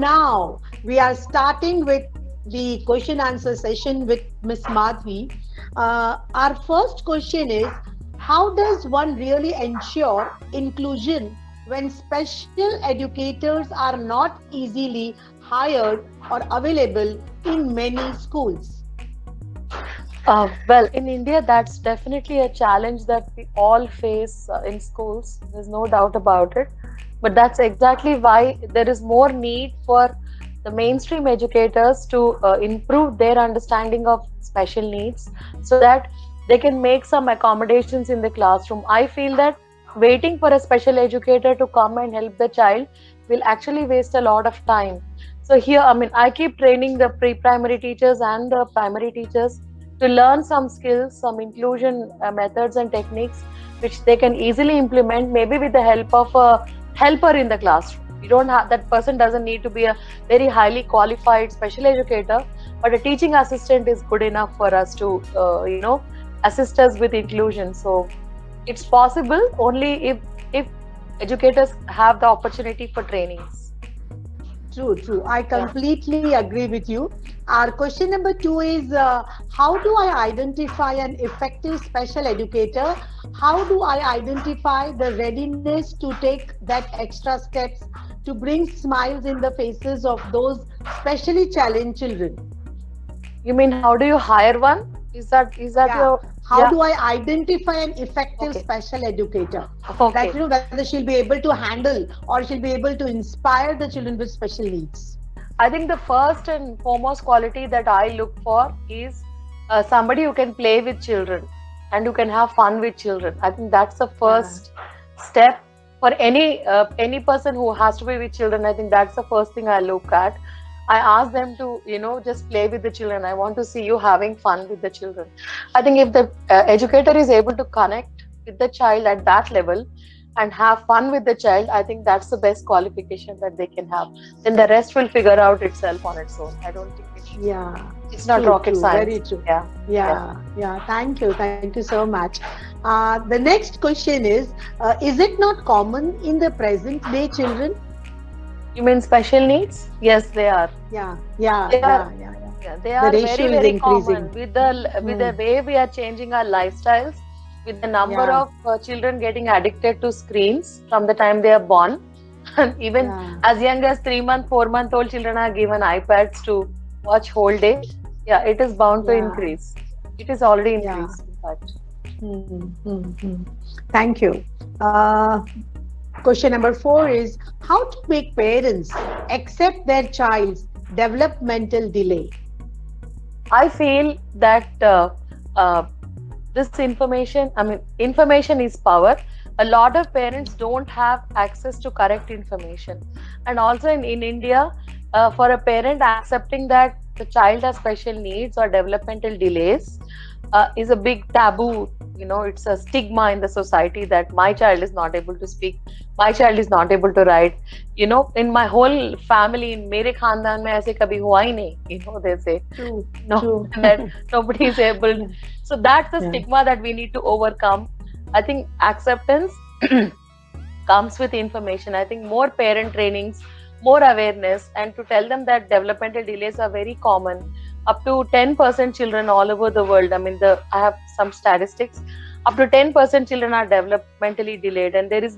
now we are starting with the question answer session with Miss Madhvi. Our first question is, how does one really ensure inclusion when special educators are not easily hired or available in many schools? Well, in India, that's definitely a challenge that we all face in schools. There's no doubt about it. But that's exactly why there is more need for the mainstream educators to improve their understanding of special needs so that they can make some accommodations in the classroom. I feel that waiting for a special educator to come and help the child will actually waste a lot of time. So, here, I mean, I keep training the pre primary teachers and the primary teachers to learn some skills, some inclusion methods and techniques which they can easily implement, maybe with the help of a helper in the classroom. You don't have that person doesn't need to be a very highly qualified special educator, but a teaching assistant is good enough for us to, assist us with inclusion. So it's possible only if educators have the opportunity for trainings. True, true. I Yeah. completely agree with you. Our question number two is, how do I identify an effective special educator? How do I identify the readiness to take that extra steps to bring smiles in the faces of those specially challenged children? You mean how do you hire one? Is that Yeah. your How yeah? do I identify an effective Okay. special educator? That, Okay. whether she'll be able to handle or she'll be able to inspire the children with special needs. I think the first and foremost quality that I look for is somebody who can play with children and who can have fun with children. I think that's the Yeah. first step for any person who has to be with children. I think that's the first thing I look at. I ask them to just play with the children. I want to see you having fun with the children. I think if the educator is able to connect with the child at that level and have fun with the child, I think that's the best qualification that they can have. Then the rest will figure out itself on its own. I don't think Yeah, it's not true, rocket true, very science. true. Yeah, yeah. Yeah, yeah, thank you so much. The next question is it not common in the present day children? You mean special needs? Yes, they are. Yeah, yeah, They are. yeah, yeah, yeah. Yeah, they The are ratio very is very increasing. common with the Hmm. way we are changing our lifestyles, with the number Yeah, of children getting addicted to screens from the time they are born, and even yeah, as young as 3 month, 4 month old children are given iPads to watch whole day. Yeah, it is bound to yeah, increase. It is already yeah. increased, in fact. Hmm, hmm, hmm. Thank you. Uh, Question number four is, how to make parents accept their child's developmental delay? I feel that uh, this information, I mean, information is power. A lot of parents don't have access to correct information. And also in India, for a parent accepting that the child has special needs or developmental delays is a big taboo. It's a stigma in the society that my child is not able to speak, my child is not able to write. In my whole family, in मेरे खानदान में ऐसे कभी हुआ ही नहीं. They say True, no, true. that nobody is able. Yeah, So that's the yeah, stigma that we need to overcome. I think acceptance comes with information. I think more parent trainings, more awareness, and to tell them that developmental delays are very common. Up to 10% children all over the world. I mean, I have some statistics. Up to 10% children are developmentally delayed, and there's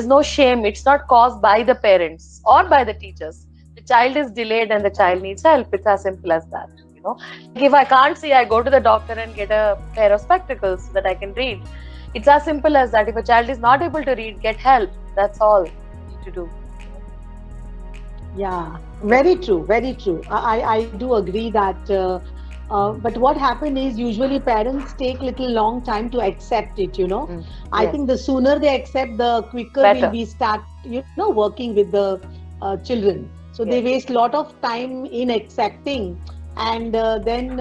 no shame. It's not caused by the parents or by the teachers. The child is delayed and the child needs help. It's as simple as that. Like if I can't see, I go to the doctor and get a pair of spectacles so that I can read. It's as simple as that. If a child is not able to read, get help. That's all you need to do. yeah. Very true, very true. I do agree that. But what happens is usually parents take little long time to accept it. I Yes, think the sooner they accept, the quicker will better. be start working with the children. So they Yes, waste lot of time in accepting, and then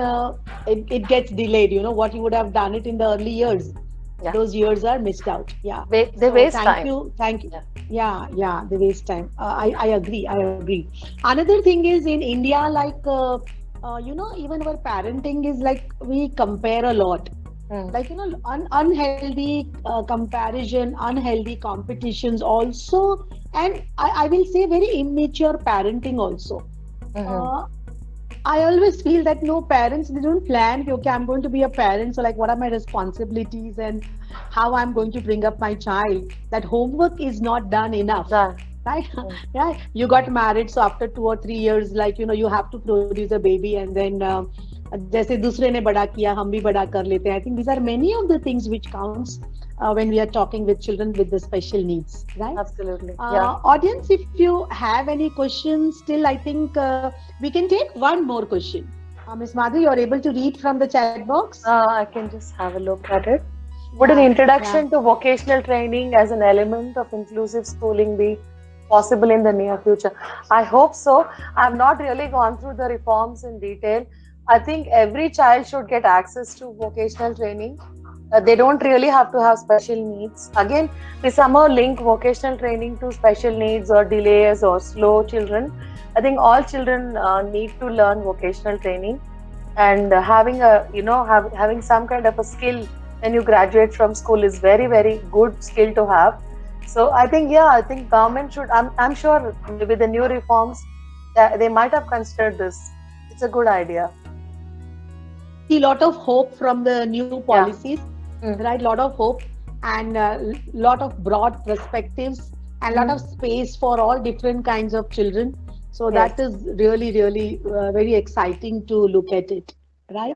it gets delayed. What you would have done it in the early years, yeah. those years are missed out. Yeah. They So waste time. thank you. Yeah. Yeah, yeah, they waste time. I agree, I agree. Another thing is in India, like even our parenting is like we compare a lot. Mm. like unhealthy comparison, unhealthy competitions also, and I will say very immature parenting also. Mm-hmm. uh, I always feel that no, parents, they don't plan, okay, I'm going to be a parent, so like what are my responsibilities and how I'm going to bring up my child. That homework is not done enough, That. right? Mm. Yeah, you got married, so after 2 or 3 years, like you have to produce a baby, and then जैसे दूसरे ने बड़ा किया हम भी बड़ा कर लेते हैं. I think these are many of the things which counts when we are talking with children with the special needs, right? Absolutely. Yeah. Audience, if you have any questions, still I think we can take one more question. Ms. Madhu, you're able to read from the chat box? I can just have a look at it. Would an Yeah, yeah. introduction to vocational training as an element of inclusive schooling be possible in the near future? I hope so. I've not really gone through the reforms in detail. I think every child should get access to vocational training. They don't really have to have special needs. Again, we somehow link vocational training to special needs or delays or slow children. I think all children need to learn vocational training, and having a having some kind of a skill when you graduate from school is very, very good skill to have. So I think, yeah, I think government should, I'm sure with the new reforms they might have considered this. It's a good idea. I see a lot of hope from the new Yeah. policies, Mm. right? Lot of hope and lot of broad perspectives and lot Mm. of space for all different kinds of children. So Yes. that is really, really very exciting to look at it, right?